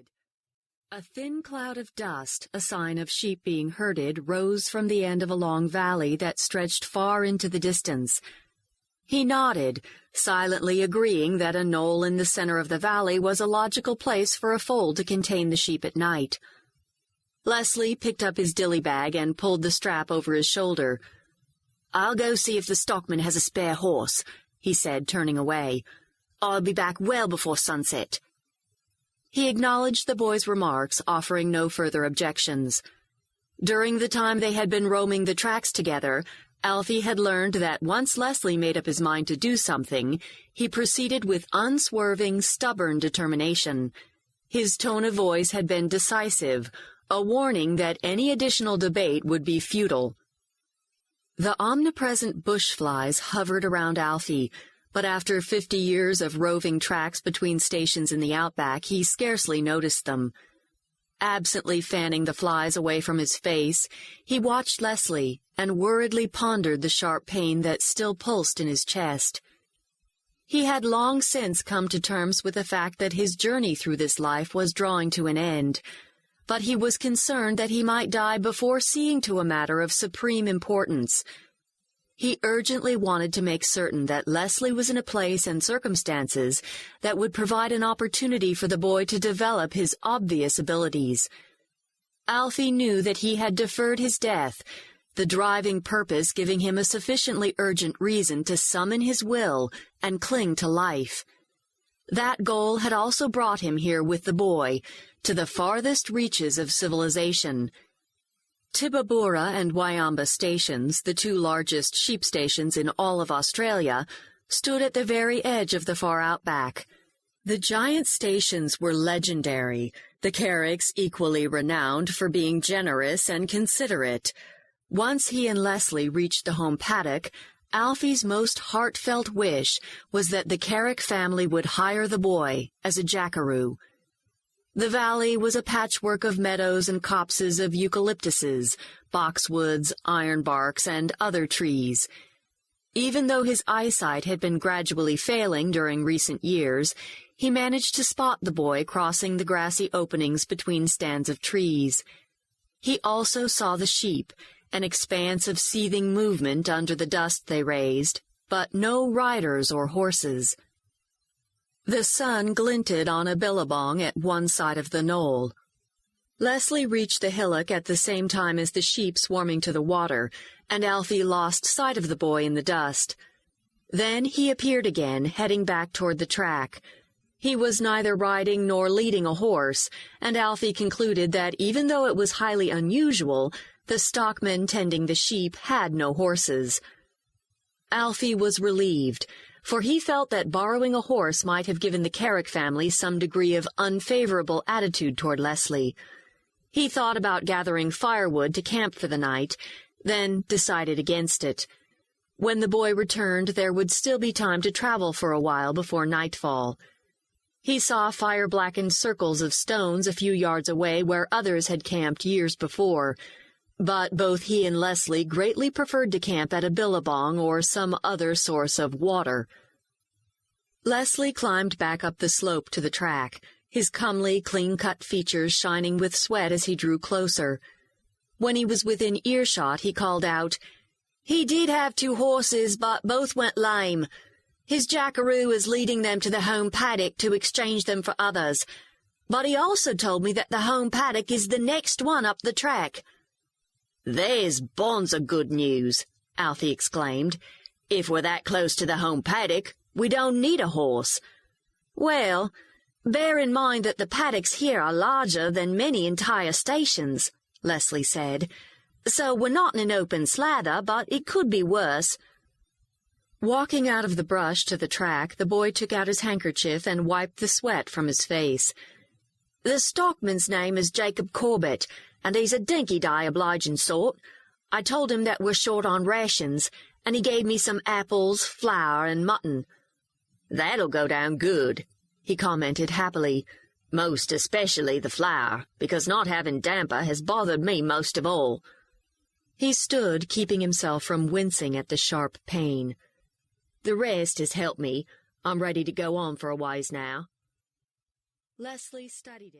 nodded. A thin cloud of dust, a sign of sheep being herded, rose from the end of a long valley that stretched far into the distance. He nodded, silently agreeing that a knoll in the center of the valley was a logical place for a fold to contain the sheep at night. Lesley picked up his dilly bag and pulled the strap over his shoulder. "I'll go see if the stockman has a spare horse," he said, turning away. "I'll be back well before sunset." He acknowledged the boy's remarks, offering no further objections. During the time they had been roaming the tracks together, Alfie had learned that once Lesley made up his mind to do something, he proceeded with unswerving, stubborn determination. His tone of voice had been decisive, a warning that any additional debate would be futile. The omnipresent bush flies hovered around Alfie, but after 50 years of roving tracks between stations in the Outback, he scarcely noticed them. Absently fanning the flies away from his face, he watched Lesley and worriedly pondered the sharp pain that still pulsed in his chest. He had long since come to terms with the fact that his journey through this life was drawing to an end, but he was concerned that he might die before seeing to a matter of supreme importance. He urgently wanted to make certain that Lesley was in a place and circumstances that would provide an opportunity for the boy to develop his obvious abilities. Alfie knew that he had deferred his death, the driving purpose giving him a sufficiently urgent reason to summon his will and cling to life. That goal had also brought him here with the boy, to the farthest reaches of civilization. Tibabura and Wyamba stations, the two largest sheep stations in all of Australia, stood at the very edge of the far outback. The giant stations were legendary, the Carricks equally renowned for being generous and considerate. Once he and Lesley reached the home paddock, Alfie's most heartfelt wish was that the Carrick family would hire the boy as a jackaroo. The valley was a patchwork of meadows and copses of eucalyptuses, boxwoods, ironbarks, and other trees. Even though his eyesight had been gradually failing during recent years, he managed to spot the boy crossing the grassy openings between stands of trees. He also saw the sheep, an expanse of seething movement under the dust they raised, but no riders or horses. The sun glinted on a billabong at one side of the knoll. Lesley reached the hillock at the same time as the sheep swarming to the water, and Alfie lost sight of the boy in the dust. Then he appeared again, heading back toward the track. He was neither riding nor leading a horse, and Alfie concluded that even though it was highly unusual, the stockman tending the sheep had no horses. Alfie was relieved, for he felt that borrowing a horse might have given the Carrick family some degree of unfavorable attitude toward Lesley. He thought about gathering firewood to camp for the night, then decided against it. When the boy returned, there would still be time to travel for a while before nightfall. He saw fire-blackened circles of stones a few yards away where others had camped years before, but both he and Lesley greatly preferred to camp at a billabong or some other source of water. Lesley climbed back up the slope to the track, his comely, clean-cut features shining with sweat as he drew closer. When he was within earshot, he called out, "He did have 2 horses, but both went lame. His jackaroo is leading them to the home paddock to exchange them for others, but he also told me that the home paddock is the next one up the track." "There's bonds of good news," Alfie exclaimed. "If we're that close to the home paddock, we don't need a horse." "Well, bear in mind that the paddocks here are larger than many entire stations," Lesley said. "So we're not in an open slather, but it could be worse." Walking out of the brush to the track, the boy took out his handkerchief and wiped the sweat from his face. "The stockman's name is Jacob Corbett, and he's a dinky-die obliging sort. I told him that we're short on rations, and he gave me some apples, flour, and mutton." "That'll go down good," he commented happily, "most especially the flour, because not having damper has bothered me most of all." He stood, keeping himself from wincing at the sharp pain. "The rest has helped me. I'm ready to go on for a ways now." Lesley studied him.